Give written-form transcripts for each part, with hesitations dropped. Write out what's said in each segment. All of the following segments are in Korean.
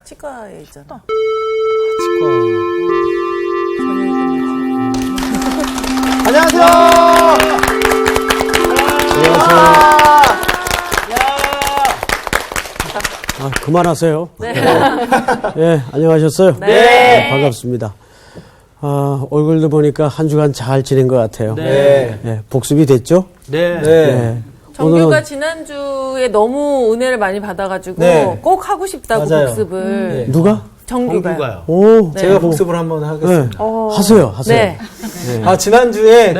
치과에 있잖아. 치과. 안녕하세요. 안녕하세요. 아, 그만하세요. 네. 네, 안녕하셨어요? 네. 반갑습니다. 아, 얼굴도 보니까 한 주간 잘 지낸 것 같아요. 네. 네, 복습이 됐죠? 네. 네. 정규가 오늘은 지난주에 너무 은혜를 많이 받아가지고 네. 꼭 하고 싶다고 맞아요. 복습을. 누가? 정규가요. 오, 네. 제가 복습을 한번 하겠습니다. 네. 하세요. 네. 지난주에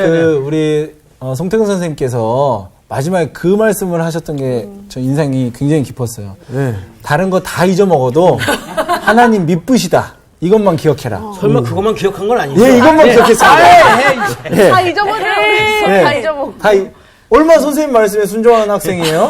우리 송태근 선생님께서 마지막에 그 말씀을 하셨던 게 저 인상이 굉장히 깊었어요. 네. 다른 거 다 잊어먹어도 하나님 믿으시다. 이것만 기억해라. 설마 그것만 기억한 건 아니죠? 예, 이것만 기억했습니다. 예. 다 잊어버려요. 네. 다 잊어먹고. 얼마 선생님 말씀에 순종하는 학생이에요.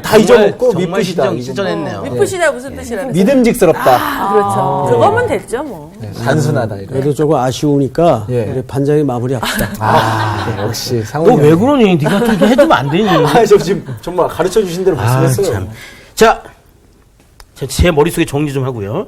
다 잊어먹고 정말 믿으시다. 실전했네요. 미쁘시다 무슨 뜻이라는 믿음직스럽다. 그렇죠. 그거면 됐죠, 뭐. 네, 단순하다. 이거. 그래도 조금 아쉬우니까 예. 우리 반장이 마무리합시다. 역시 너 상훈이. 왜 그러니? 네가 좀 해주면 안 되니? 저 지금 정말 가르쳐 주신 대로 말씀했어요. 참. 자, 제 머릿속에 정리 좀 하고요.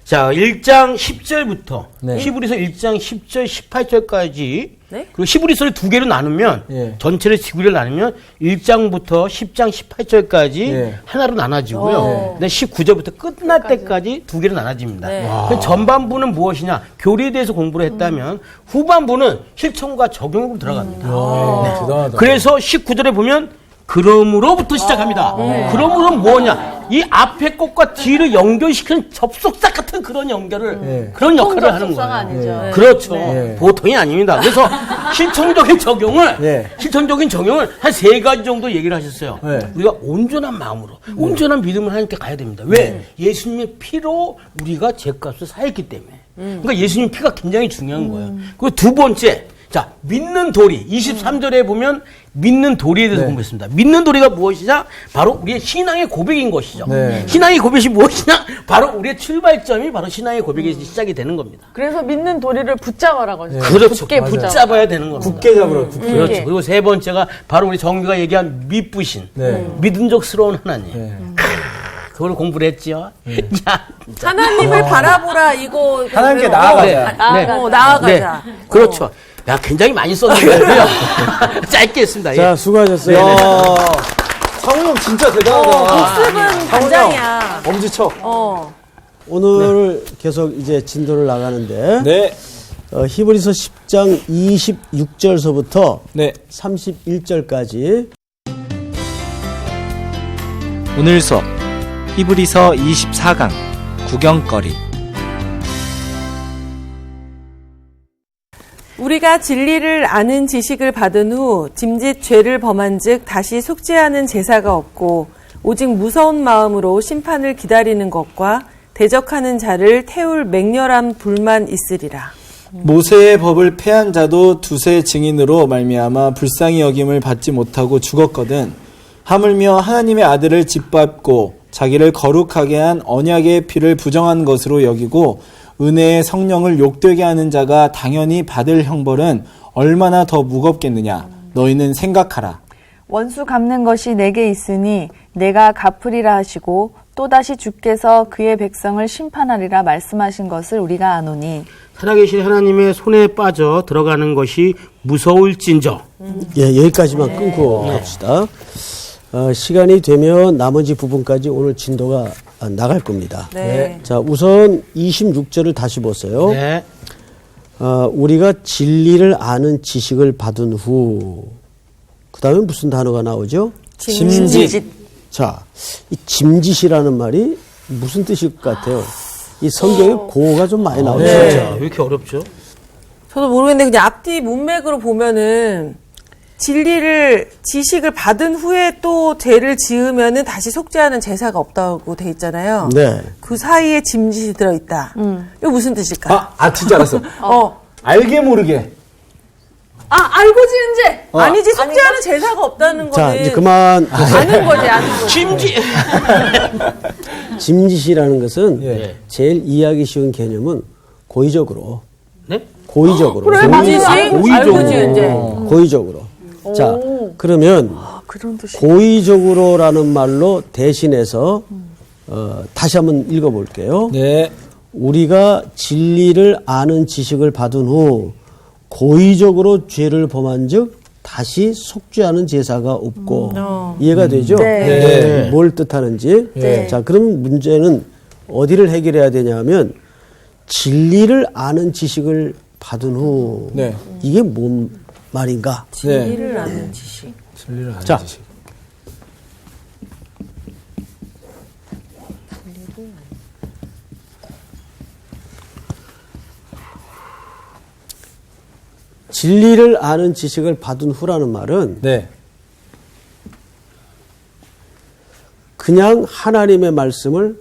자, 1장 10절부터 네. 히브리서 1장 10절, 18절까지 네? 그리고 히브리서를 두 개로 나누면 예. 전체를 두 개로 나누면 1장부터 10장 18절까지 예. 하나로 나눠지고요. 근데 19절부터 끝날 때까지 두 개로 나눠집니다. 네. 그 전반부는 무엇이냐? 교리에 대해서 공부를 했다면 후반부는 실천과 적용으로 들어갑니다. 대단하다. 그래서 19절에 보면 그러므로부터 시작합니다. 그러므로 뭐냐? 이 앞에 것과 뒤를 연결시키는 접속사 같은 그런 연결을 네. 그런 역할을 하는 통접속사가 거예요. 아니죠. 그렇죠. 네. 보통이 아닙니다. 그래서 실천적인 적용을 네. 실천적인 적용을 한 세 가지 정도 얘기를 하셨어요. 네. 우리가 온전한 마음으로, 온전한 믿음을 하나님께 가야 됩니다. 왜? 예수님의 피로 우리가 죄값을 사했기 때문에. 그러니까 예수님 피가 굉장히 중요한 거예요. 그리고 두 번째, 자, 믿는 도리. 23절에 보면 믿는 도리에 대해서 네. 공부했습니다. 믿는 도리가 무엇이냐? 바로 우리의 신앙의 고백인 것이죠. 네. 신앙의 고백이 무엇이냐? 바로 우리의 출발점이 바로 신앙의 고백에서 시작이 되는 겁니다. 그래서 믿는 도리를 붙잡아라고 하죠. 그렇죠. 굳게 맞아요. 붙잡아야 되는 겁니다. 굳게 잡으라. 굳게. 그렇죠. 그리고 세 번째가 바로 우리 정규가 얘기한 믿부신, 네. 믿음적스러운 하나님. 네. 그걸 공부를 했지요. 야, 하나님을 바라보라, 이거. 하나님께 나아가자. 나아가자. 네. 그렇죠. 야, 굉장히 많이 썼는데요. 짧게 했습니다. 자, 예. 수고하셨어요. 야, 상훈 형 진짜 대단하다. 복습은 반장이야. 엄지척. 오늘 계속 이제 진도를 나가는데 네. 히브리서 10장 26절서부터 네. 31절까지 오늘 수업 히브리서 24강 구경거리. 우리가 진리를 아는 지식을 받은 후 짐짓 죄를 범한즉 다시 속죄하는 제사가 없고 오직 무서운 마음으로 심판을 기다리는 것과 대적하는 자를 태울 맹렬한 불만 있으리라. 모세의 법을 폐한 자도 두세 증인으로 말미암아 불쌍히 여김을 받지 못하고 죽었거든. 하물며 하나님의 아들을 짓밟고 자기를 거룩하게 한 언약의 피를 부정한 것으로 여기고 은혜의 성령을 욕되게 하는 자가 당연히 받을 형벌은 얼마나 더 무겁겠느냐. 너희는 생각하라. 원수 갚는 것이 내게 있으니 내가 갚으리라 하시고 또다시 주께서 그의 백성을 심판하리라 말씀하신 것을 우리가 아노니. 살아계신 하나님의 손에 빠져 들어가는 것이 무서울진저. 예, 여기까지만 끊고 갑시다. 시간이 되면 나머지 부분까지 오늘 진도가 나갈 겁니다. 네. 자, 우선 26절을 다시 보세요. 네. 우리가 진리를 아는 지식을 받은 후, 그 다음에 무슨 단어가 나오죠? 짐짓. 자, 이 짐짓이라는 말이 무슨 뜻일 것 같아요? 이 성경에 고어가 좀 많이 나오죠. 진짜 왜 이렇게 어렵죠? 저도 모르겠는데 그냥 앞뒤 문맥으로 보면은 지식을 받은 후에 또 죄를 지으면은 다시 속죄하는 제사가 없다고 돼 있잖아요. 네. 그 사이에 짐짓이 들어있다. 이거 무슨 뜻일까? 진짜 알았어. 알게 모르게. 알고 지은 죄! 아니지, 속죄하는 제사가 없다는 자, 거는 이제 그만. 아는 거지, 아는 거. 짐지. 짐짓이라는 것은 예. 제일 이해하기 쉬운 개념은 고의적으로. 네? 고의적으로. 그래, 짐짓이 맞아. 알고 지은 죄. 고의적으로. 자, 그러면 그런 뜻이. 고의적으로라는 말로 대신해서 다시 한번 읽어볼게요. 네. 우리가 진리를 아는 지식을 받은 후 고의적으로 죄를 범한즉 다시 속죄하는 제사가 없고 이해가 되죠? 네. 뭘 뜻하는지. 네. 자, 그럼 문제는 어디를 해결해야 되냐면 진리를 아는 지식을 받은 후 네. 이게 뭔 말인가? 진리를 아는 지식. 진리를 아는 자. 지식. 진리를 아는 지식을 받은 후라는 말은 네. 그냥 하나님의 말씀을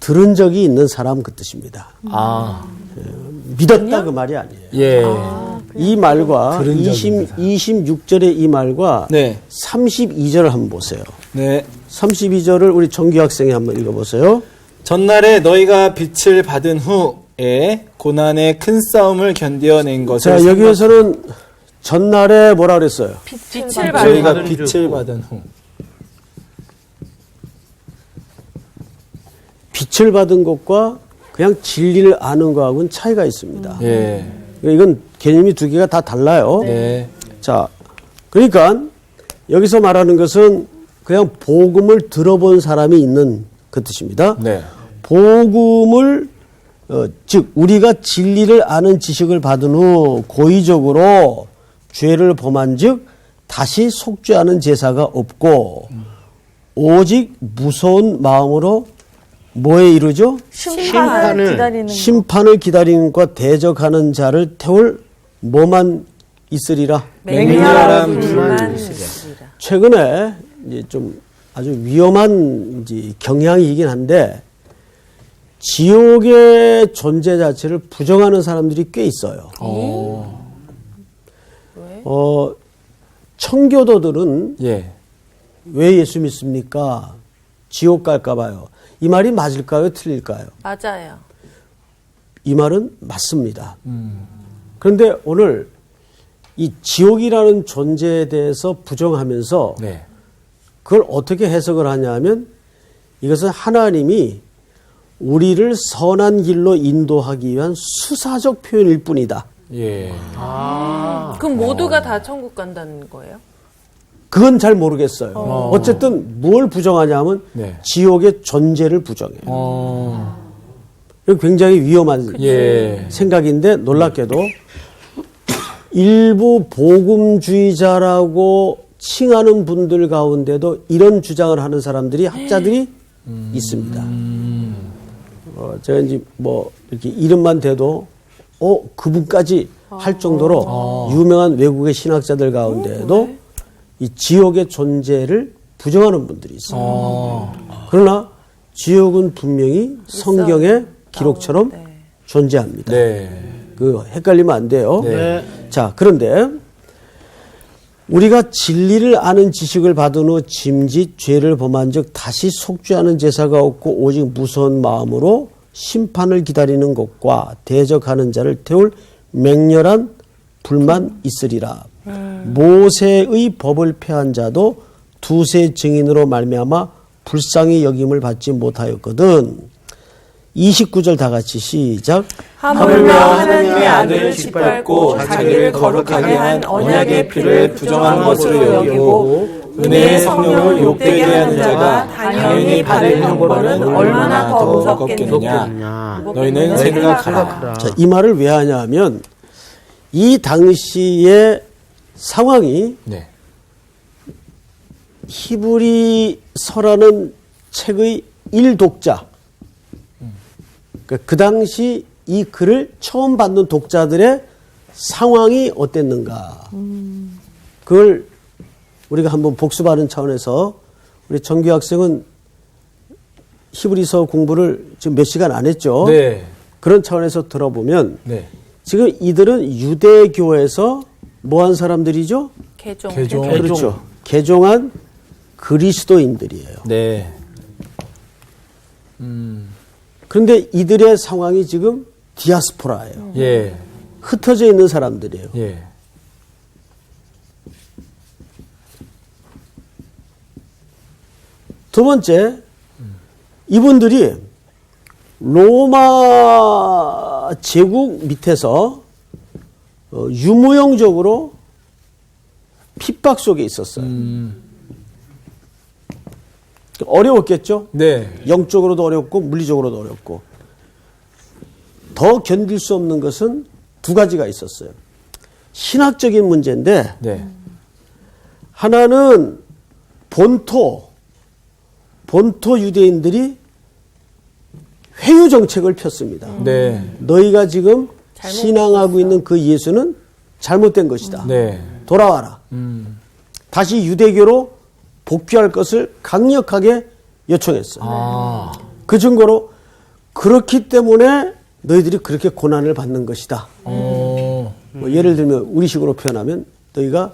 들은 적이 있는 사람 그 뜻입니다. 아. 믿었다 그 말이 아니에요. 예. 이 말과 들은 적이 있는 사람. 26절의 이 말과 네. 32절을 한번 보세요. 네. 32절을 우리 정규 학생이 한번 읽어보세요. 전날에 너희가 빛을 받은 후에 고난의 큰 싸움을 견뎌낸 것을 자, 여기에서는 전날에 뭐라 그랬어요? 빛을 저희가 받은 빛을 받은 후. 빛을 받은 것과 그냥 진리를 아는 것하고는 차이가 있습니다. 예. 이건 개념이 두 개가 다 달라요. 네. 자, 그러니까 여기서 말하는 것은 그냥 복음을 들어본 사람이 있는 그 뜻입니다. 네. 복음을 즉 우리가 진리를 아는 지식을 받은 후 고의적으로 죄를 범한즉 다시 속죄하는 제사가 없고 오직 무서운 마음으로 뭐에 이르죠? 심판을 기다리는 거. 심판을 기다리는 것과 대적하는 자를 태울 뭐만 있으리라. 맹렬한 불만 있으리라. 최근에 이제 좀 아주 위험한 이제 경향이긴 한데 지옥의 존재 자체를 부정하는 사람들이 꽤 있어요. 청교도들은 예. 왜 예수 믿습니까? 지옥 갈까 봐요. 이 말이 맞을까요? 틀릴까요? 맞아요. 이 말은 맞습니다. 그런데 오늘 이 지옥이라는 존재에 대해서 부정하면서 네. 그걸 어떻게 해석을 하냐면 이것은 하나님이 우리를 선한 길로 인도하기 위한 수사적 표현일 뿐이다. 예. 그럼 모두가 다 천국 간다는 거예요? 그건 잘 모르겠어요. 어쨌든 뭘 부정하냐면 네. 지옥의 존재를 부정해요. 이거 굉장히 위험한 예. 생각인데 놀랍게도 일부 복음주의자라고 칭하는 분들 가운데도 이런 주장을 하는 사람들이 학자들이 있습니다. 제가 이제 뭐 이렇게 이름만 대도 그분까지 할 정도로 유명한 외국의 신학자들 가운데도 이 지옥의 존재를 부정하는 분들이 있어요. 그러나 지옥은 분명히 성경의 기록처럼 존재합니다. 네. 그 헷갈리면 안 돼요. 네. 자, 그런데 우리가 진리를 아는 지식을 받은 후 짐짓 죄를 범한즉 다시 속죄하는 제사가 없고 오직 무서운 마음으로 심판을 기다리는 것과 대적하는 자를 태울 맹렬한 불만 있으리라. 모세의 법을 폐한 자도 두세 증인으로 말미암아 불쌍히 여김을 받지 못하였거든. 29절 다 같이 시작. 하물며 하나님의 아들을 짓밟고 자기를 거룩하게 한 언약의 피를 부정한 것으로 여기고 은혜의 성령을 욕되게 하는 자가 당연히 받을 형벌은 얼마나 더 무섭겠느냐. 너희는 생각하라. 자, 이 말을 왜 하냐면 이 당시의 상황이 네. 히브리서라는 책의 1독자, 그 당시 이 글을 처음 받는 독자들의 상황이 어땠는가. 그걸 우리가 한번 복습하는 차원에서 우리 정규 학생은 히브리서 공부를 지금 몇 시간 안 했죠. 네. 그런 차원에서 들어보면 네. 지금 이들은 유대교에서 뭐한 사람들이죠? 개종. 그렇죠. 개종한 그리스도인들이에요. 네. 그런데 이들의 상황이 지금 디아스포라예요. 예. 흩어져 있는 사람들이에요. 예. 두 번째, 이분들이 로마 제국 밑에서 유무용적으로 핍박 속에 있었어요. 어려웠겠죠? 네. 영적으로도 어렵고 물리적으로도 어렵고. 더 견딜 수 없는 것은 두 가지가 있었어요. 신학적인 문제인데 네. 하나는 본토 유대인들이 회유 정책을 폈습니다. 네. 너희가 지금 신앙하고 있는 그 예수는 잘못된 것이다. 네. 돌아와라. 다시 유대교로 복귀할 것을 강력하게 요청했어요. 아. 그 증거로 그렇기 때문에 너희들이 그렇게 고난을 받는 것이다. 뭐 예를 들면 우리식으로 표현하면 너희가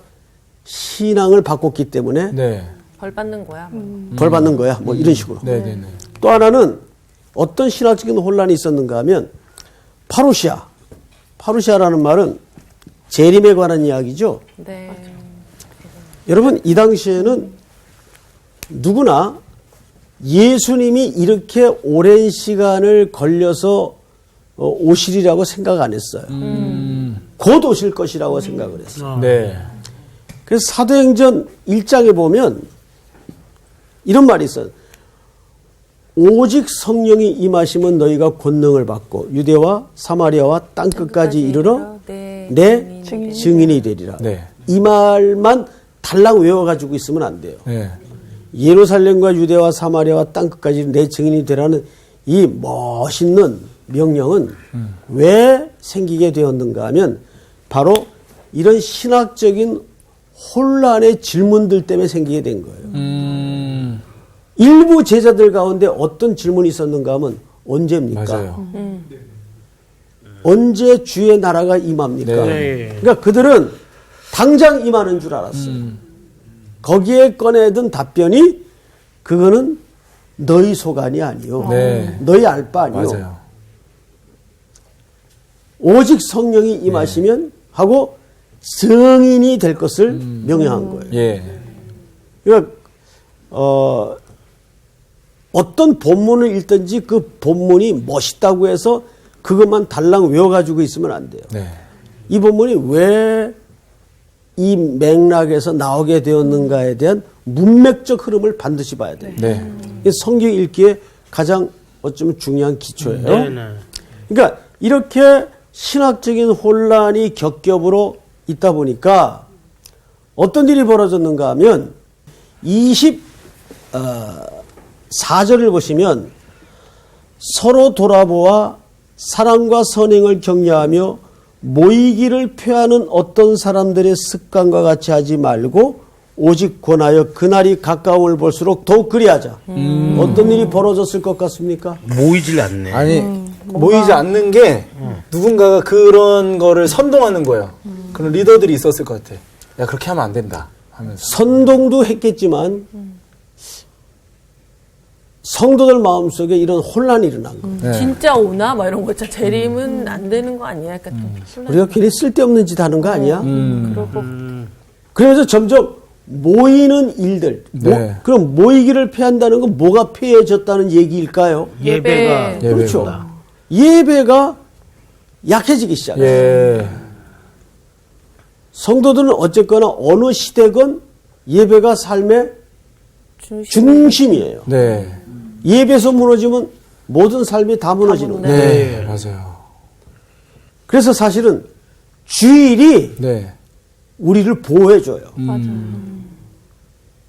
신앙을 바꿨기 때문에 네. 벌 받는 거야. 벌 받는 거야. 뭐 이런 식으로. 네, 네, 네. 또 하나는 어떤 신학적인 혼란이 있었는가 하면 파루시아라는 말은 재림에 관한 이야기죠. 네. 여러분 이 당시에는 누구나 예수님이 이렇게 오랜 시간을 걸려서 오시리라고 생각 안 했어요. 곧 오실 것이라고 생각을 했어요. 네. 그래서 사도행전 1장에 보면 이런 말이 있어요. 오직 성령이 임하시면 너희가 권능을 받고 유대와 사마리아와 땅끝까지 이르러 내 증인이 되리라. 네. 이 말만 달랑 외워가지고 있으면 안 돼요. 네. 예루살렘과 유대와 사마리아와 땅끝까지 내 증인이 되라는 이 멋있는 명령은 왜 생기게 되었는가 하면 바로 이런 신학적인 혼란의 질문들 때문에 생기게 된 거예요. 일부 제자들 가운데 어떤 질문이 있었는가 하면 언제입니까? 맞아요. 언제 주의 나라가 임합니까? 네. 그러니까 그들은 당장 임하는 줄 알았어요. 거기에 꺼내든 답변이 그거는 너희 소관이 아니요. 네. 너희 알 바 아니요. 맞아요. 오직 성령이 임하시면 하고 성인이 될 것을 명령한 거예요. 예. 그러니까 어떤 본문을 읽든지 그 본문이 멋있다고 해서 그것만 달랑 외워가지고 있으면 안 돼요. 네. 이 본문이 왜 이 맥락에서 나오게 되었는가에 대한 문맥적 흐름을 반드시 봐야 돼요. 네. 이게 성경 읽기에 가장 어쩌면 중요한 기초예요. 네, 네. 그러니까 이렇게 신학적인 혼란이 겹겹으로 있다 보니까 어떤 일이 벌어졌는가 하면 24절을 보시면 서로 돌아보아 사랑과 선행을 격려하며 모이기를 표하는 어떤 사람들의 습관과 같이 하지 말고 오직 권하여 그날이 가까움을 볼수록 더욱 그리하자. 어떤 일이 벌어졌을 것 같습니까? 모이질 않네. 아니, 모이지 않는 게 누군가가 그런 거를 선동하는 거예요. 그런 리더들이 있었을 것 같아. 야, 그렇게 하면 안 된다. 하면서. 선동도 했겠지만 성도들 마음속에 이런 혼란이 일어난 거예요. 네. 진짜 오나? 막 이런 거 있잖아. 재림은 안 되는 거 아니야? 그러니까 또 우리가 괜히 쓸데없는 짓 하는 거 아니야? 그러고 그래서 점점 모이는 일들. 네. 그럼 모이기를 피한다는 건 뭐가 피해졌다는 얘기일까요? 예배가 그렇죠. 예배가 약해지기 시작해요. 예. 성도들은 어쨌거나 어느 시대건 예배가 삶의 중심이에요. 네. 예배에서 무너지면 모든 삶이 다 무너지는 거예요. 네. 맞아요. 그래서 사실은 주일이 네. 우리를 보호해줘요.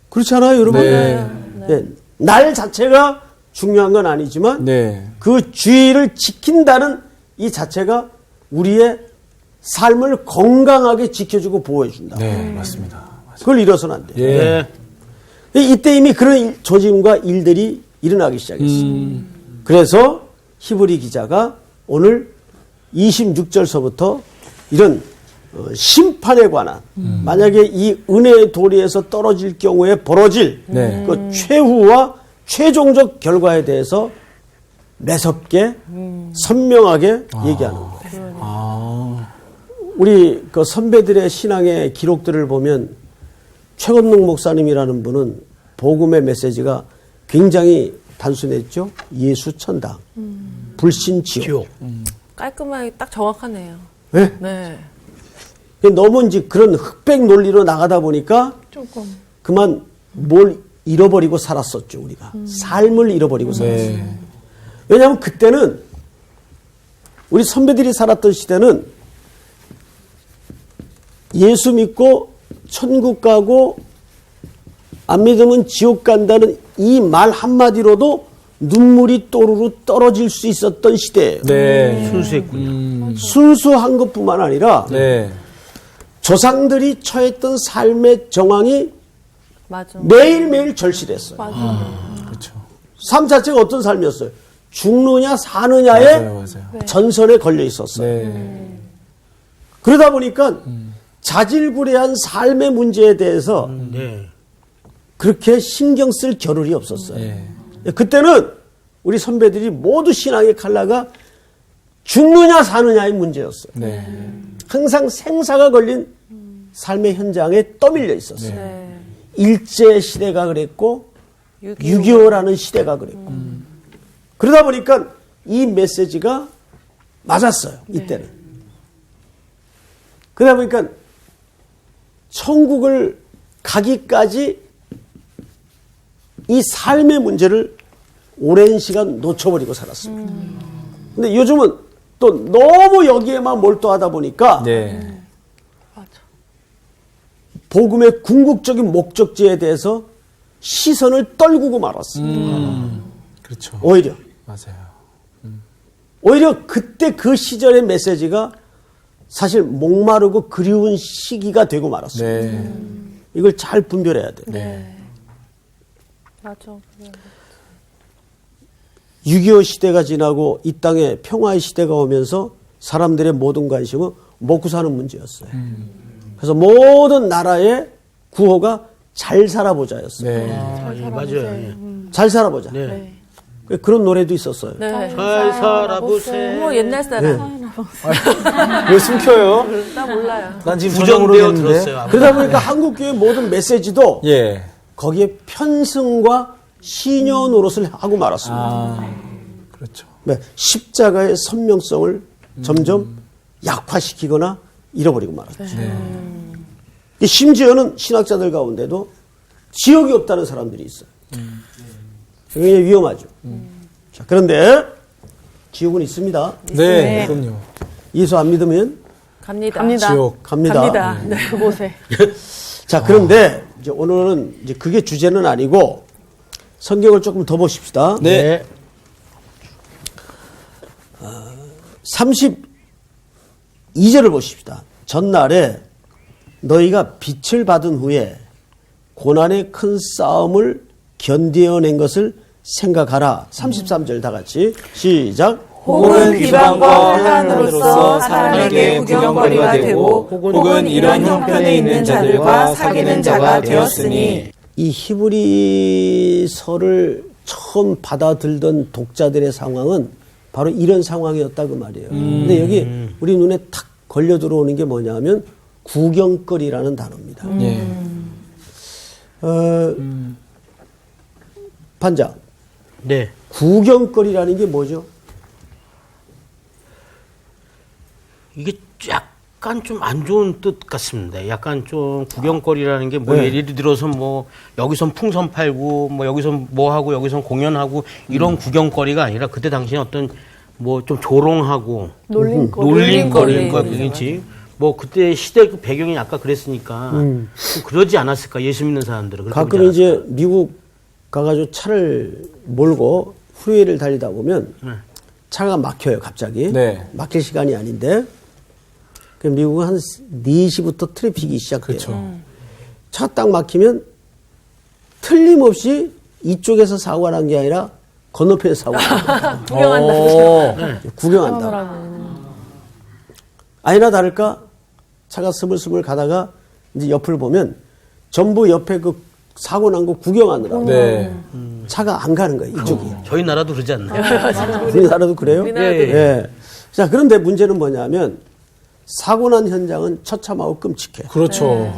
그렇지 않아요, 여러분? 네. 네. 날 자체가 중요한 건 아니지만 네. 그 주의를 지킨다는 이 자체가 우리의 삶을 건강하게 지켜주고 보호해준다. 네. 맞습니다. 그걸 잃어서는 안 돼요. 예. 이때 이미 그런 조짐과 일들이 일어나기 시작했어요. 그래서 히브리 기자가 오늘 26절서부터 이런 심판에 관한 만약에 이 은혜의 도리에서 떨어질 경우에 벌어질 네. 그 최후와 최종적 결과에 대해서 매섭게 선명하게 얘기하는 거예요. 우리 그 선배들의 신앙의 기록들을 보면 최건능 목사님이라는 분은 복음의 메시지가 굉장히 단순했죠. 예수 천당, 불신 지옥. 깔끔하게 딱 정확하네요. 네? 네. 너무 이제 그런 흑백 논리로 나가다 보니까 그만 뭘 잃어버리고 살았었죠, 우리가. 삶을 잃어버리고 살았어요. 왜냐하면 그때는 우리 선배들이 살았던 시대는 예수 믿고 천국 가고 안 믿으면 지옥 간다는 이 말 한마디로도 눈물이 또르르 떨어질 수 있었던 시대예요. 네. 순수했군요. 순수한 것뿐만 아니라 네. 조상들이 처했던 삶의 정황이 맞아. 매일매일 절실했어요. 그렇죠. 삶 자체가 어떤 삶이었어요? 죽느냐 사느냐의 맞아요. 전선에 걸려 있었어요. 네. 그러다 보니까 자질구레한 삶의 문제에 대해서 네. 그렇게 신경 쓸 겨를이 없었어요. 네. 그때는 우리 선배들이 모두 신앙의 칼라가 죽느냐 사느냐의 문제였어요. 네. 항상 생사가 걸린 삶의 현장에 떠밀려 있었어요. 네. 일제 시대가 그랬고 6.25. 6.25라는 시대가 그랬고 그러다 보니까 이 메시지가 맞았어요. 이때는. 그러다 보니까 천국을 가기까지 이 삶의 문제를 오랜 시간 놓쳐버리고 살았습니다. 근데 요즘은 또 너무 여기에만 몰두하다 보니까 네. 복음의 궁극적인 목적지에 대해서 시선을 떨구고 말았습니다. 그렇죠. 오히려 맞아요. 그때 그 시절의 메시지가 사실 목마르고 그리운 시기가 되고 말았어요. 네. 이걸 잘 분별해야 돼요. 네. 맞아. 6.25 시대가 지나고 이 땅에 평화의 시대가 오면서 사람들의 모든 관심은 먹고 사는 문제였어요. 그래서 모든 나라의 구호가 잘 살아보자였어요. 네. 예, 맞아요. 예. 잘 살아보자. 네. 그런 노래도 있었어요. 네. 잘 살아보세요. 뭐 옛날 사람. 왜 숨겨요? 나 몰라요. 난 지금 부정되어 전혀모르겠는데. 들었어요. 그러다 보니까 한국교회 모든 메시지도 예. 거기에 편승과 시녀 노릇을 하고 말았습니다. 그렇죠. 네, 십자가의 선명성을 점점 약화시키거나 잃어버리고 말았죠. 심지어는 신학자들 가운데도 지옥이 없다는 사람들이 있어요. 굉장히 위험하죠. 자, 그런데 지옥은 있습니다. 네. 그럼요. 예수 안 믿으면 갑니다. 지옥. 갑니다. 갑니다. 네. 그곳에. 자, 그런데 이제 오늘은 이제 그게 주제는 아니고 성경을 조금 더 보십시다. 네. 32절을 보십시다. 전날에 너희가 빛을 받은 후에 고난의 큰 싸움을 견뎌낸 것을 생각하라. 33절 다 같이 시작. 혹은 비방과 혼란으로서 사람에게 구경거리가 되고 혹은 이런 형편에 있는 자들과 사귀는 자가 되었으니 이 히브리서를 처음 받아들던 독자들의 상황은 바로 이런 상황이었다 그 말이에요. 근데 여기 우리 눈에 탁 걸려 들어오는 게 뭐냐면 구경거리라는 단어입니다. 예. 반장, 네. 구경거리라는 게 뭐죠? 이게 약간 좀 안 좋은 뜻 같습니다. 약간 좀 구경거리라는 게 뭐 네. 예를 들어서 뭐 여기선 풍선 팔고 뭐 여기선 뭐 하고 여기선 공연하고 이런 구경거리가 아니라 그때 당시에 어떤 뭐 좀 조롱하고 놀림거리인가 그겠지. 뭐 그때 시대 그 배경이 아까 그랬으니까 좀 그러지 않았을까 예수 믿는 사람들은 그렇게 가끔 보지 이제 미국 가가지고 차를 몰고 후회를 달리다 보면 차가 막혀요, 갑자기. 네. 막힐 시간이 아닌데. 그 미국은 한 4시부터 트래픽이 시작돼요. 그렇죠. 차가 딱 막히면 틀림없이 이쪽에서 사고가 난 게 아니라 건너편에서 사고가 난 거예요. 구경한다. 아니나 다를까 차가 스물스물 가다가 이제 옆을 보면 전부 옆에 그 사고 난 거 구경하느라고 네. 차가 안 가는 거예요, 이쪽이. 저희 나라도 그러지 않나요? 우리나라도 그래요? 우리나라도 예. 자, 그런데 문제는 뭐냐면 사고 난 현장은 처참하고 끔찍해. 그렇죠.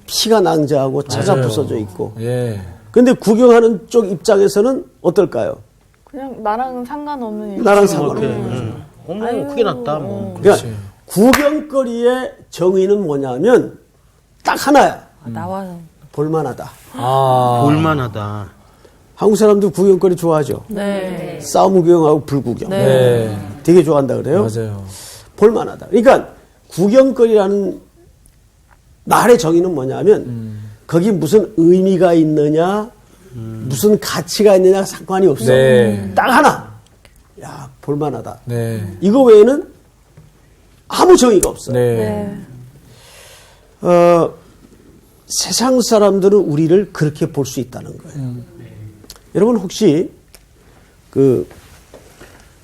피가 낭자하고 차가 맞아요. 부서져 있고 예. 근데 구경하는 쪽 입장에서는 어떨까요? 그냥 나랑은 상관없는 일. 나랑 상관없어요. 어머, 크게 났다, 뭐. 그러니까 구경거리의 정의는 뭐냐면 딱 하나야. 나와. 볼만하다. 볼만하다. 한국 사람들 구경거리 좋아하죠. 네. 싸움 구경하고 불구경. 네. 되게 좋아한다 그래요. 맞아요. 볼만하다. 그러니까 구경거리라는 말의 정의는 뭐냐면 거기 무슨 의미가 있느냐, 무슨 가치가 있느냐 상관이 없어. 네. 딱 하나. 야, 볼만하다. 네. 이거 외에는 아무 정의가 없어. 네. 세상 사람들은 우리를 그렇게 볼 수 있다는 거예요. 여러분 혹시 그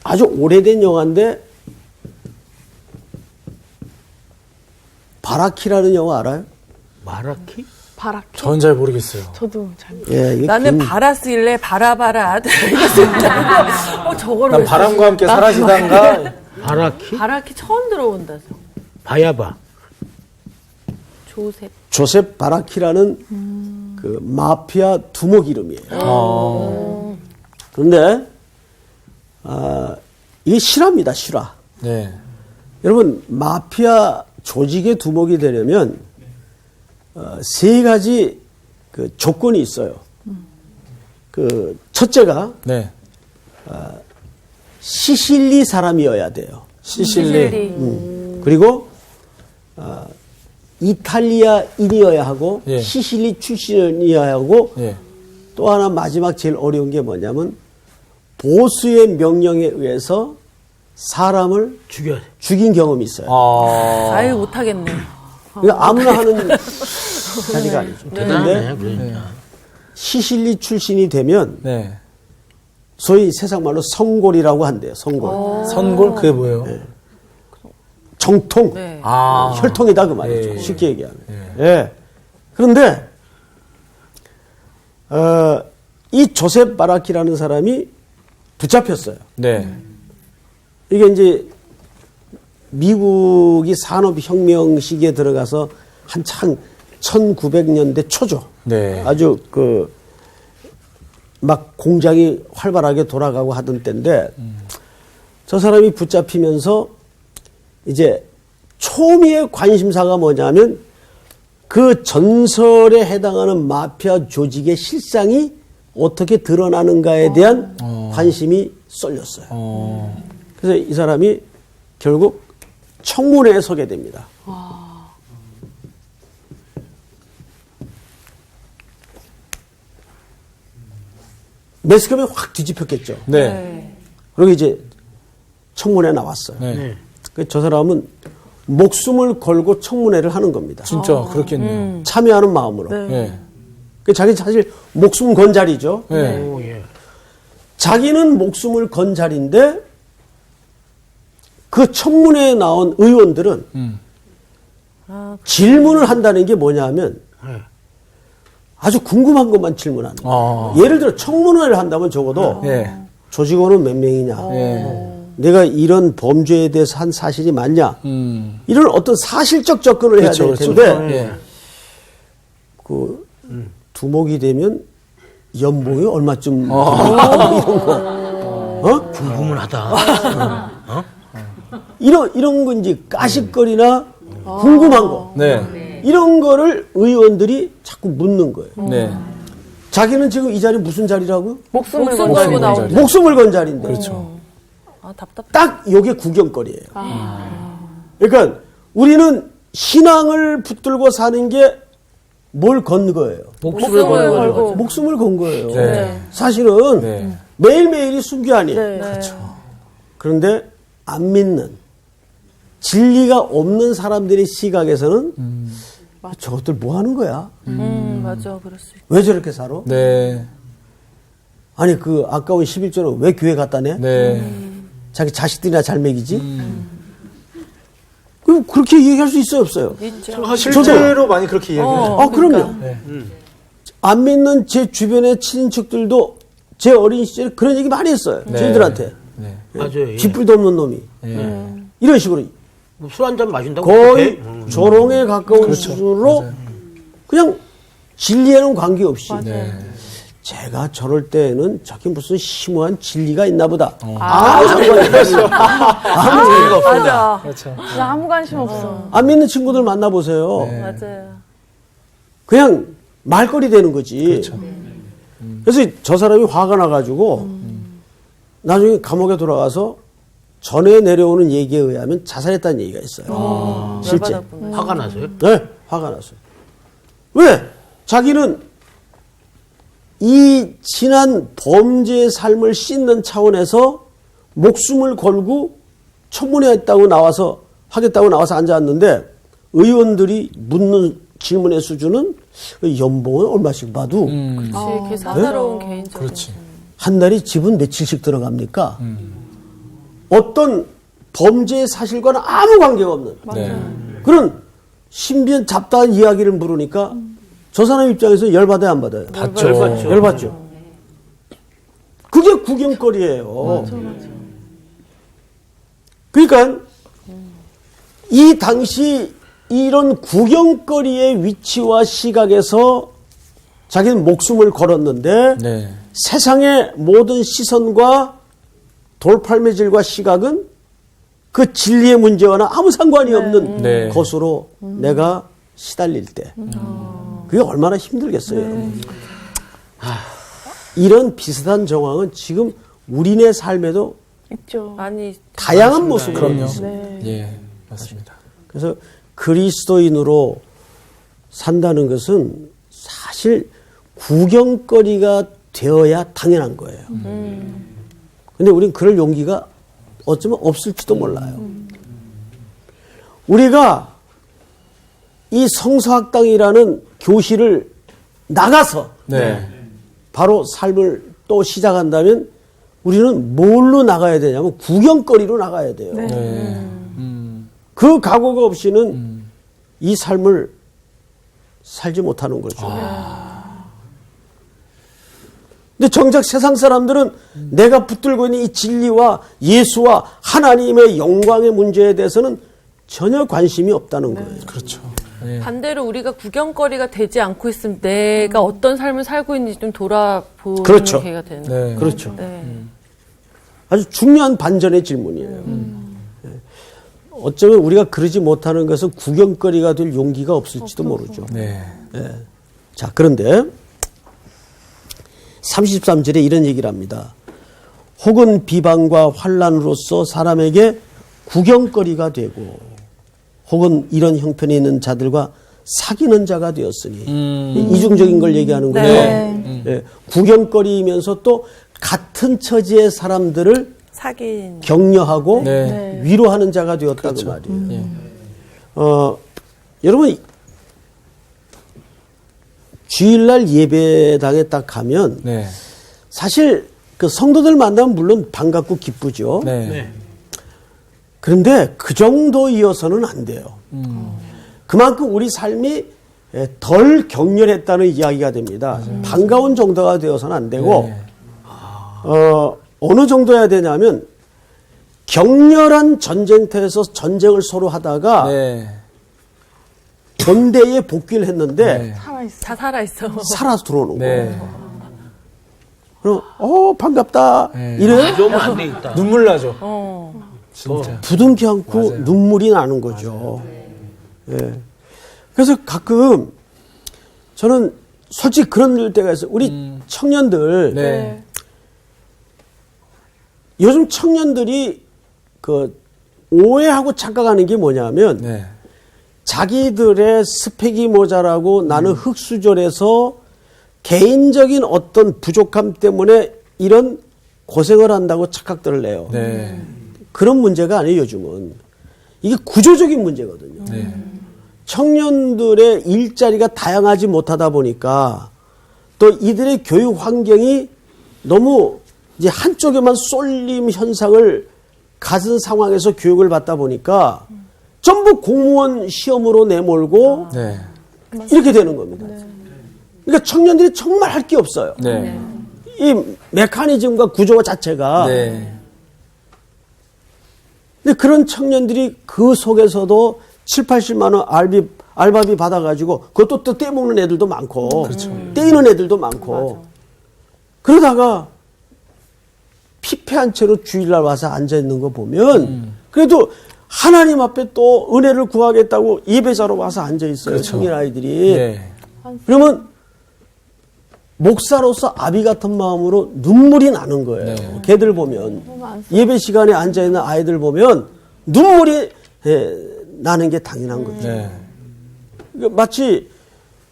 아주 오래된 영화인데 바라키라는 영화 알아요? 마라키? 바라키. 전 잘 모르겠어요. 저도 잘. 예, 이게 나는 바라스일래 바라바라 이거 저거를 난 왜 바람과 함께 사라지다가 바라키? 바라키 처음 들어본다. 바야바. 조셉. 조셉 바라키라는 그 마피아 두목 이름이에요. 그런데 이게 실화입니다, 실화. 네. 여러분 마피아 조직의 두목이 되려면 세 가지 그 조건이 있어요. 그 첫째가 네. 시실리 사람이어야 돼요. 시실리. 그리고 이탈리아인이어야 하고 예. 시실리 출신이어야 하고 예. 또 하나 마지막 제일 어려운 게 뭐냐면 보수의 명령에 의해서 사람을 죽여야 돼. 죽인 경험이 있어요. 아유 못하겠네. 그러니까 아무나 하는 자리가 아니죠. 대단하네, 그런데 그러니까. 시실리 출신이 되면 네. 소위 세상 말로 성골이라고 한대요. 성골. 선골 그게 뭐예요? 정통. 네. 혈통이다 그 말이죠. 예. 쉽게 얘기하면. 예. 그런데 이 조셉 바라키라는 사람이 붙잡혔어요. 네. 이게 이제 미국이 산업혁명 시기에 들어가서 한창 1900년대 초죠. 네. 아주 그 막 공장이 활발하게 돌아가고 하던 때인데 저 사람이 붙잡히면서 이제 초미의 관심사가 뭐냐면 그 전설에 해당하는 마피아 조직의 실상이 어떻게 드러나는가에 대한 관심이 쏠렸어요. 그래서 이 사람이 결국 청문회에 서게 됩니다. 매스컴이 확 뒤집혔겠죠. 네. 그리고 이제 청문회에 나왔어요. 네. 그래서 저 사람은 목숨을 걸고 청문회를 하는 겁니다. 진짜 그렇겠네요. 참여하는 마음으로. 네. 그 자기 사실 목숨 건 자리죠. 네. 오, 예. 자기는 목숨을 건 자리인데 그 청문회에 나온 의원들은 질문을 한다는 게 뭐냐면 아주 궁금한 것만 질문하는 거예요. 예를 들어 청문회를 한다면 적어도 네. 조직원은 몇 명이냐, 내가 이런 범죄에 대해서 한 사실이 맞냐, 이런 어떤 사실적 접근을 해야 될 텐데 예. 그 두목이 되면 연봉이 얼마쯤 이런 거, 궁금하다. 이런 거 이제 까식거리나 궁금한 거, 네. 이런 거를 의원들이 자꾸 묻는 거예요. 네. 자기는 지금 이 자리 무슨 자리라고요? 목숨을 걸고 나온. 목숨을 건 자리인데. 그렇죠. 아 답답해. 딱 요게 구경거리예요. 그러니까 우리는 신앙을 붙들고 사는 게 뭘 건 거예요? 목숨을 걸고. 목숨을 건 거예요. 네. 사실은 네. 매일매일이 순교 아니에요. 네. 그렇죠. 그런데 안 믿는 진리가 없는 사람들의 시각에서는 저것들 뭐 하는 거야? 맞아 그럴 수 있. 왜 저렇게 살아? 네. 아니 그 아까운 11조는 왜 교회 갖다 내? 네. 자기 자식들이나 잘 먹이지? 그럼 그렇게 얘기할 수 있어요, 없어요? 실제로 많이 그렇게 얘기해요. 그럼요. 안 믿는 제 주변의 친인척들도 제 어린 시절에 그런 얘기 많이 했어요. 네. 저희들한테. 네. 맞아요. 예. 쥐뿔도 없는 놈이. 이런 식으로 술 한 잔 마신다고? 거의 그렇게? 조롱에 가까운 수준으로 그냥 진리에는 관계없이. 네. 제가 저럴 때는 저기 무슨 심오한 진리가 있나 보다. 아무 상관이 없어요. 아무 상관이 없어요. 맞아. 그렇죠. 그냥 아무 관심 없어. 안 믿는 친구들 만나보세요. 맞아요. 그냥 말거리 되는 거지. 그래서 저 사람이 화가 나가지고 나중에 감옥에 돌아가서 전에 내려오는 얘기에 의하면 자살했다는 얘기가 있어요. 실제. 열받았구나. 화가 나서요? 네, 화가 났어요. 왜? 자기는 이 지난 범죄의 삶을 씻는 차원에서 목숨을 걸고 청문회 하겠다고 나와서 앉았는데 의원들이 묻는 질문의 수준은 연봉은 얼마씩 봐도 그치, 그게 사사로운 개인적인. 그렇지. 한 달에 집은 며칠씩 들어갑니까? 어떤 범죄의 사실과는 아무 관계가 없는 네. 그런 신비한 잡다한 이야기를 물으니까 저 사람 입장에서 열받아요, 안 받아요? 받죠. 열받죠. 그게 구경거리예요. 그러니까 이 당시 이런 구경거리의 위치와 시각에서 자기는 목숨을 걸었는데 네. 세상의 모든 시선과 돌팔매질과 시각은 그 진리의 문제와는 아무 상관이 없는 네. 것으로 내가 시달릴 때 그게 얼마나 힘들겠어요, 여러분. 이런 비슷한 정황은 지금 우리네 삶에도 있죠. 많이 다양한 모습으로 그럼요. 있습니다. 네. 예, 맞습니다. 그래서 그리스도인으로 산다는 것은 사실 구경거리가 되어야 당연한 거예요. 근데 우린 그럴 용기가 어쩌면 없을지도 몰라요. 우리가 이 성서학당이라는 교실을 나가서 네. 바로 삶을 또 시작한다면 우리는 뭘로 나가야 되냐면 구경거리로 나가야 돼요. 네. 그 각오가 없이는 이 삶을 살지 못하는 거죠. 근데 정작 세상 사람들은 내가 붙들고 있는 이 진리와 예수와 하나님의 영광의 문제에 대해서는 전혀 관심이 없다는 거예요. 그렇죠. 예. 반대로 우리가 구경거리가 되지 않고 있으면 내가 어떤 삶을 살고 있는지 좀 돌아보는 그렇죠. 기회가 되는. 네. 그렇죠. 네. 아주 중요한 반전의 질문이에요. 예. 어쩌면 우리가 그러지 못하는 것은 구경거리가 될 용기가 없을지도 모르죠. 네. 자, 그런데 33절에 이런 얘기를 합니다. 혹은 비방과 환난으로서 사람에게 구경거리가 되고 혹은 이런 형편이 있는 자들과 사귀는 자가 되었으니 이중적인 걸 얘기하는 거예요. 네. 예, 구경거리이면서 또 같은 처지의 사람들을 사귄. 격려하고 네. 위로하는 자가 되었다 그 말이에요. 예. 여러분 주일날 예배당에 딱 가면 네. 사실 그 성도들 만나면 물론 반갑고 기쁘죠. 네. 그런데 그 정도이어서는 안 돼요. 그만큼 우리 삶이 덜 격렬했다는 이야기가 됩니다. 반가운 정도가 되어서는 안 되고 네. 어느 정도여야 되냐면 격렬한 전쟁터에서 전쟁을 서로 하다가 네. 본대에 복귀를 했는데 네. 살아있어. 다 살아있어. 살아서 들어오는 거예요. 네. 그럼 반갑다 네. 이래요? 좀 안 돼 있다. 눈물 나죠. 진짜 부둥켜 안고 맞아요. 눈물이 나는 거죠. 예. 그래서 가끔 저는 솔직히 그런 때가 있어요. 우리 청년들 네. 요즘 청년들이 그 오해하고 착각하는 게 뭐냐면 네. 자기들의 스펙이 모자라고 나는 흙수저라서 개인적인 어떤 부족함 때문에 이런 고생을 한다고 착각들을 해요. 네. 그런 문제가 아니에요, 요즘은. 이게 구조적인 문제거든요. 네. 청년들의 일자리가 다양하지 못하다 보니까 또 이들의 교육 환경이 너무 이제 한쪽에만 쏠림 현상을 가진 상황에서 교육을 받다 보니까 전부 공무원 시험으로 내몰고 네. 이렇게 되는 겁니다. 그러니까 청년들이 정말 할 게 없어요. 네. 이 메커니즘과 구조 자체가. 네. 근데 그런 청년들이 그 속에서도 7, 80만 원 알바비 받아가지고 그것도 또 떼먹는 애들도 많고 떼이는 애들도 많고 그러다가 피폐한 채로 주일날 와서 앉아 있는 거 보면 그래도 하나님 앞에 또 은혜를 구하겠다고 예배자로 와서 앉아 있어요. 성인 아이들이. 네. 그러면 목사로서 아비 같은 마음으로 눈물이 나는 거예요. 네. 걔들 보면 예배 시간에 앉아 있는 아이들 보면 눈물이 나는 게 당연한 거죠. 네. 그러니까 마치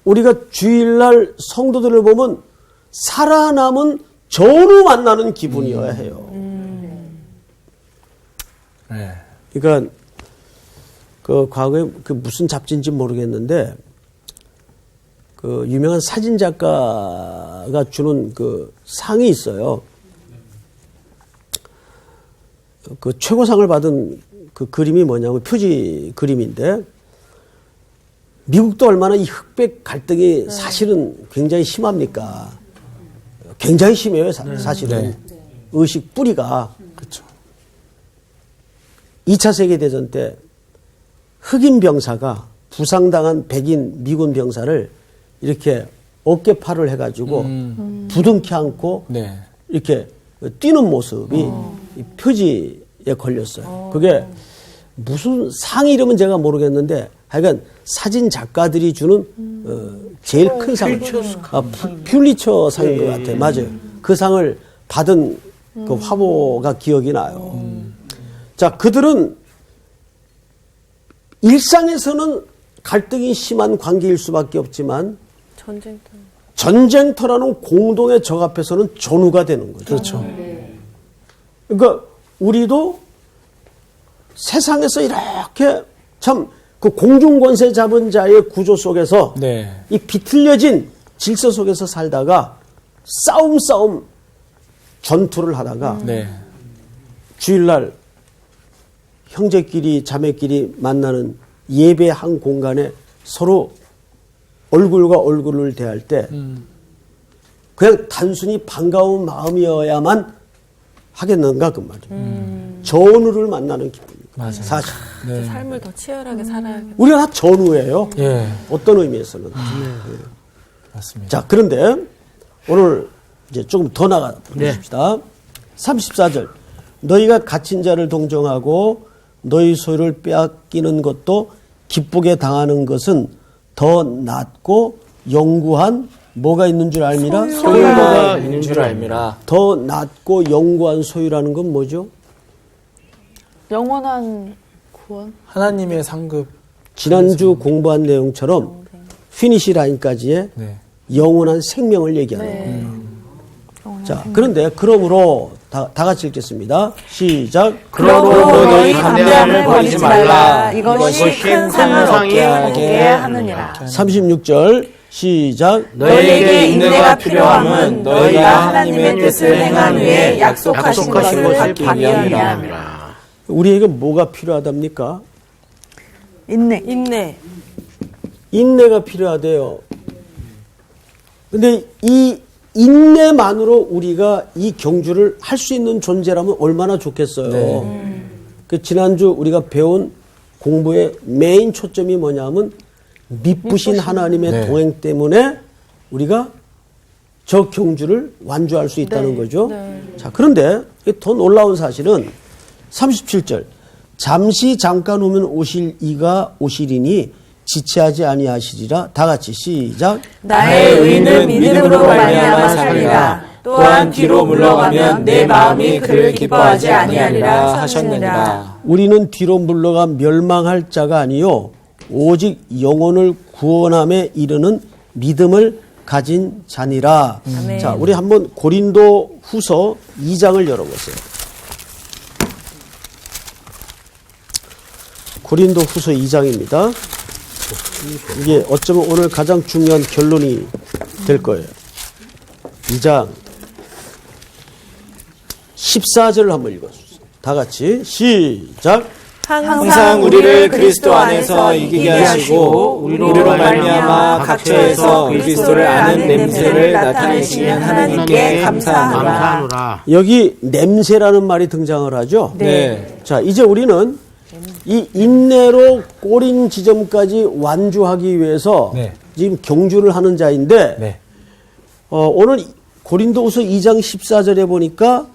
우리가 주일날 성도들을 보면 살아남은 전우 만나는 기분이어야 해요. 네. 그러니까 그 과거에 그 무슨 잡지인지 모르겠는데 그 유명한 사진 작가가 주는 그 상이 있어요. 그 최고상을 받은 그 그림이 뭐냐면 표지 그림인데 미국도 얼마나 이 흑백 갈등이 사실은 굉장히 심합니까? 굉장히 심해요, 사실은. 의식 뿌리가. 그렇죠. 2차 세계대전 때 흑인 병사가 부상당한 백인 미군 병사를 이렇게 어깨팔을 해가지고 부둥켜 안고 네. 이렇게 뛰는 모습이 이 표지에 걸렸어요. 그게 무슨 상 이름은 제가 모르겠는데 하여간 사진 작가들이 주는 제일 큰 상, 퓰리처 상인 것 같아요. 맞아요. 그 상을 받은 그 화보가 기억이 나요. 자, 그들은 일상에서는 갈등이 심한 관계일 수밖에 없지만 전쟁터라는 공동의 적 앞에서는 전우가 되는 거죠. 그렇죠. 그러니까 우리도 세상에서 이렇게 참 그 공중권세 잡은 자의 구조 속에서 네. 이 비틀려진 질서 속에서 살다가 싸움 전투를 하다가 네. 주일날 형제끼리 자매끼리 만나는 예배 한 공간에 서로 얼굴과 얼굴을 대할 때 그냥 단순히 반가운 마음이어야만 하겠는가 그 말이에요. 전우를 만나는 기분입니다. 맞아요. 사실 네. 삶을 더 치열하게 살아야겠다. 우리가 다 전우예요. 예. 어떤 의미에서는. 맞습니다. 자, 그런데 오늘 이제 조금 더 나가 보십시다. 34절. 너희가 갇힌 자를 동정하고 너희 소유를 빼앗기는 것도 기쁘게 당하는 것은 더 낫고 영구한 뭐가 있는 줄 알미라? 소유가 있는 줄 알미라. 더 낫고 영구한 소유라는 건 뭐죠? 영원한 구원? 하나님의 상급. 지난주 공부한 내용처럼 피니시 라인까지의 네. 영원한 생명을 얘기하는 거예요. 자, 그런데 그러므로 다 같이 읽겠습니다. 시작. 그러므로 너희 담대함을 버리지 말라. 이것이 큰 상을 얻게 하느니라. 36절 시작. 너희에게 인내가 필요함은 너희가 하나님의 뜻을 행한 후에 약속하신 것을 받기 위함이라. 우리에게 뭐가 필요하답니까? 인내. 인내가 필요하대요. 근데 이 인내만으로 우리가 이 경주를 할 수 있는 존재라면 얼마나 좋겠어요. 그 지난주 우리가 배운 공부의 메인 초점이 뭐냐면 미쁘신 하나님의 네. 동행 때문에 우리가 저 경주를 완주할 수 있다는 거죠. 자, 그런데 더 놀라운 사실은 37절. 잠시 잠깐 오면 오실 이가 오시리니 지체하지 아니하시리라. 다 같이 시작. 나의 의는 믿음으로 말미암아 살리라. 또한 뒤로 물러가면 내 마음이 그를 기뻐하지 아니하리라 하셨느니라. 우리는 뒤로 물러가 멸망할 자가 아니요 오직 영혼을 구원함에 이르는 믿음을 가진 자니라. 자, 우리 한번 고린도 후서 2장을 열어보세요. 고린도 후서 2장입니다. 이게 어쩌면 오늘 가장 중요한 결론이 될 거예요. 2장 14절을 한번 읽어주세요. 다 같이 시작. 항상 우리를 그리스도 안에서 이기게 하시고 우리로 말미암아 각처에서 그리스도를 아는 냄새를 나타내시는 하나님께 감사하노라. 여기 냄새라는 말이 등장을 하죠. 네. 자, 이제 우리는 이 인내로 꼬린 지점까지 완주하기 위해서 네. 지금 경주를 하는 자인데 네. 오늘 고린도후서 2장 14절에 보니까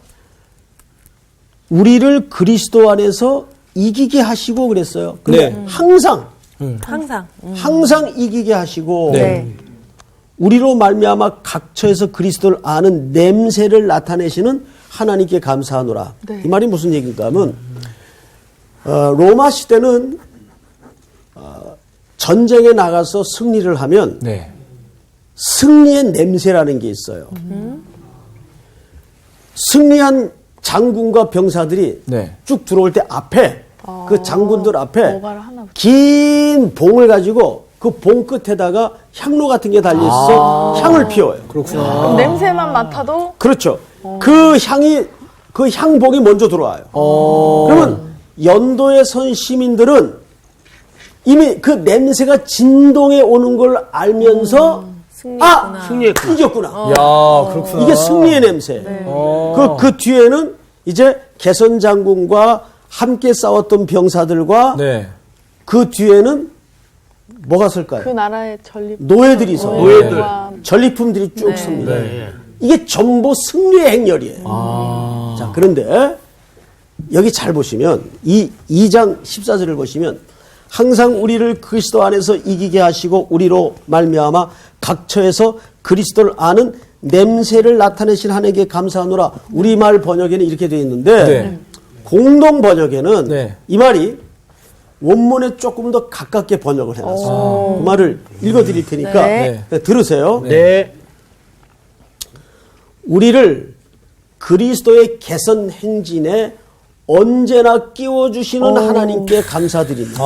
우리를 그리스도 안에서 이기게 하시고 그랬어요. 근데 네. 항상 항상. 이기게 하시고 네. 우리로 말미암아 각처에서 그리스도를 아는 냄새를 나타내시는 하나님께 감사하노라. 네. 이 말이 무슨 얘기인가 하면 로마 시대는 전쟁에 나가서 승리를 하면 네. 승리의 냄새라는 게 있어요. 승리한 장군과 병사들이 네. 쭉 들어올 때 앞에 그 장군들 앞에 뭐가를 하나 보다. 긴 봉을 가지고 그 봉 끝에다가 향로 같은 게 달려 있어 향을 피워요. 그렇구나. 그럼 냄새만 맡아도 그렇죠. 그 향이 그 향봉이 먼저 들어와요. 그러면 연도에 선 시민들은 이미 그 냄새가 진동에 오는 걸 알면서 승리했구나. 승리했구나. 이겼구나. 야, 그렇구나. 이게 승리의 냄새. 그 뒤에는 이제 개선 장군과 함께 싸웠던 병사들과 네. 그 뒤에는 뭐가 설까요? 그 나라의 전립 노예들이 서 노예들. 전리품들이 쭉 섭니다. 네. 이게 전부 승리의 행렬이에요. 자, 그런데 여기 잘 보시면 이 2장 14절을 보시면 항상 우리를 그리스도 안에서 이기게 하시고 우리로 말미암아 각처에서 그리스도를 아는 냄새를 나타내신 하나님께 감사하노라. 우리말 번역에는 이렇게 되어 있는데 네. 공동 번역에는 네. 이 말이 원문에 조금 더 가깝게 번역을 해놨어요. 그 말을 읽어드릴 테니까 네. 들으세요. 네. 우리를 그리스도의 개선 행진에 언제나 끼워주시는 하나님께 감사드립니다.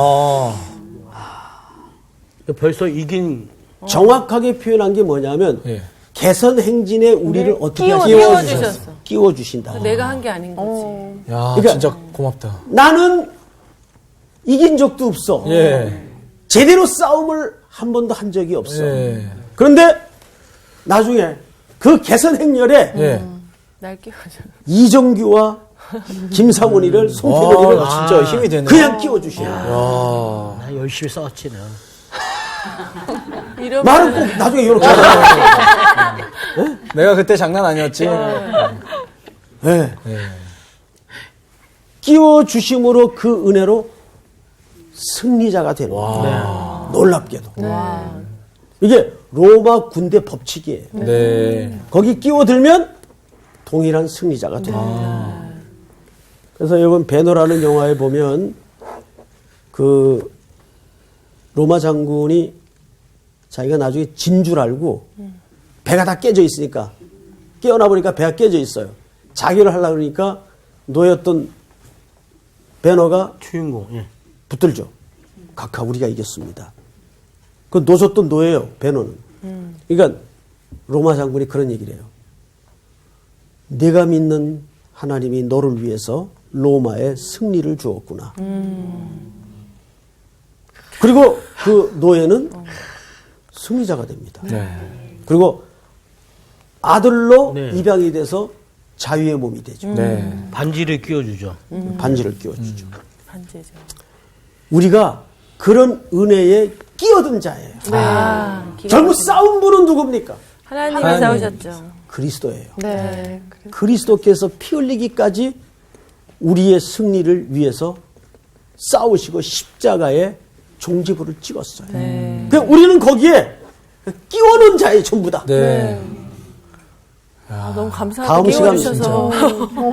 벌써 이긴 정확하게 표현한 게 뭐냐면 예. 개선 행진에 우리를 어떻게 끼워주셨어. 끼워주신다. 내가 한 게 아닌 거지. 야, 그러니까- 진짜 고맙다. 나는 이긴 적도 없어. 예. 제대로 싸움을 한 번도 한 적이 없어. 예. 그런데 나중에 그 개선 행렬에 예. 날 끼워줘. 이정규와 김상훈이를 송태근이를 진짜 힘이 되네. 그냥 끼워주시는 나 열심히 싸웠지 나. 이런 말은 꼭 나중에 이렇게 하잖아. 내가 그때 장난 아니었지. 네. 끼워주심으로 그 은혜로 승리자가 되는 거예요. 놀랍게도. 이게 로마 군대 법칙이에요. 네. 거기 끼워들면 동일한 승리자가 돼요. 그래서 여러분 베너라는 영화에 보면 그 로마 장군이 자기가 나중에 진 줄 알고 배가 다 깨져 있으니까 깨어나 보니까 배가 깨져 있어요. 자기를 하려고 그러니까 노였던 베너가 주인공. 예. 붙들죠. 각하 우리가 이겼습니다. 그 노셨던 노예요. 베너는. 그러니까 로마 장군이 그런 얘기를 해요. 네가 믿는 하나님이 너를 위해서 로마에 승리를 주었구나. 그리고 그 노예는 승리자가 됩니다. 네. 그리고 아들로 네. 입양이 돼서 자유의 몸이 되죠. 네. 반지를 끼워주죠. 반지를 끼워주죠. 반지죠. 우리가 그런 은혜에 끼어든 자예요. 결국 싸운 분은 누굽니까? 하나님이 하나님. 싸우셨죠. 그리스도예요. 네. 그리스도께서 피 흘리기까지 우리의 승리를 위해서 싸우시고 십자가에 종지부를 찍었어요. 그러니까 우리는 거기에 끼워놓은 자예요, 전부 다. 네. 너무 감사하게 다음 시간 끼워주셔서.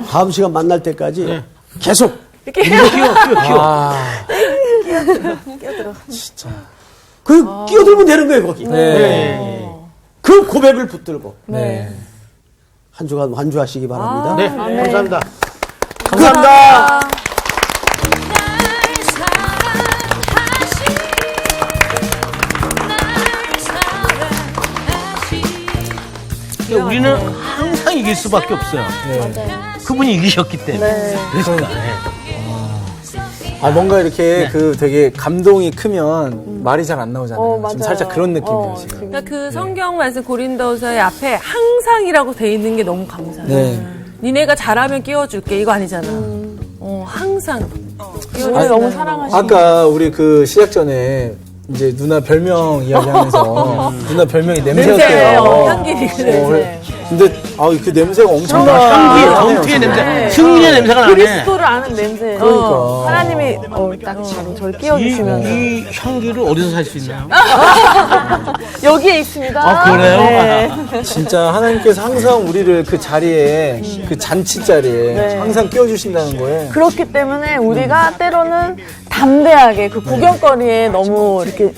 다음 시간 만날 때까지 계속 이렇게 아. 그 끼어들면 되는 거예요, 거기. 네. 그 고백을 붙들고 네. 한 주간 완주하시기 바랍니다. 네. 감사합니다. 감사합니다. 그러니까 우리는 항상 이길 수밖에 없어요. 그분이 이기셨기 때문에. 그러니까. 아, 뭔가 이렇게 그 되게 감동이 크면 말이 잘 안 나오잖아요. 맞아요. 지금 살짝 그런 느낌이에요, 지금. 그러니까 그 성경 말씀 고린도서의 앞에 항상이라고 돼 있는 게 너무 감사해요. 네. 니네가 잘하면 끼워줄게 이거 아니잖아. 항상 우리 너무 사랑하시는 아까 우리 그 시작 전에 이제 누나 별명 이야기하면서 누나 별명이 냄새예요. 냄새였대요. 향기 냄새. 근데 그 냄새가 엄청나. 향기, 정피의 냄새, 승리의 냄새가 나네. 그리스도를 아는 냄새. 그러니까. 하나님이 딱 바로 저를 끼워주시면서 이 향기를 어디서 살 수 있나요? 여기에 있습니다. 아, 그래요? 네. 진짜 하나님께서 항상 우리를 그 자리에 그 잔치 자리에 항상 끼워주신다는 거에 그렇기 때문에 우리가 때로는 담대하게 그 구경거리에 너무 이렇게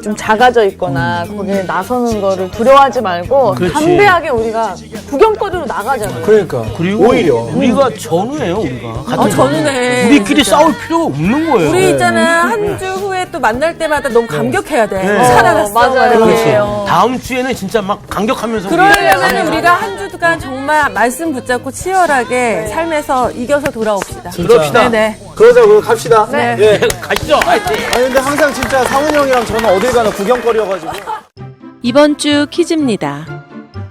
좀 작아져 있거나 거기에 나서는 거를 두려워하지 말고 그렇지. 담대하게 우리가 구경거리로 나가잖아요. 그러니까 그리고 오히려 우리가 전우예요, 우리가. 같은 전우네. 우리끼리 진짜. 싸울 필요가 없는 거예요. 우리 있잖아 한 주 후에 또 만날 때마다 너무 감격해야 돼. 살아갔어. 맞아요. 그렇지. 그래요. 다음 주에는 진짜 막 감격하면서 그러려면 우리가 한 주간 정말 말씀 붙잡고 치열하게 삶에서 이겨서 돌아옵시다. 그럽시다. 네네. 그러자고요. 갑시다. 네. 예. 가시죠. 화이팅. 아니 근데 항상 진짜 상훈이 형이랑 저는 어딜 가나 구경거리여가지고. 이번 주 퀴즈입니다.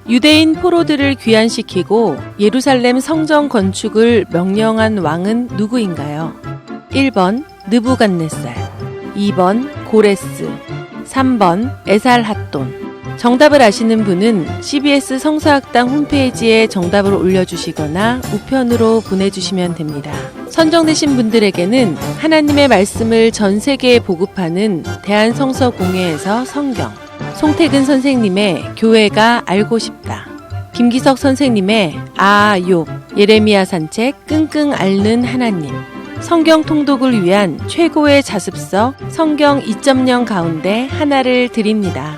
유대인 포로들을 귀환시키고 예루살렘 성전 건축을 명령한 왕은 누구인가요? 1번 느부갓네살, 2번 고레스, 3번 에살핫돈. 정답을 아시는 분은 CBS 성서학당 홈페이지에 정답을 올려주시거나 우편으로 보내주시면 됩니다. 선정되신 분들에게는 하나님의 말씀을 전 세계에 보급하는 대한성서공회에서 성경, 송태근 선생님의 교회가 알고 싶다, 김기석 선생님의 욥, 예레미야 산책, 끙끙 앓는 하나님, 성경 통독을 위한 최고의 자습서 성경 2.0 가운데 하나를 드립니다.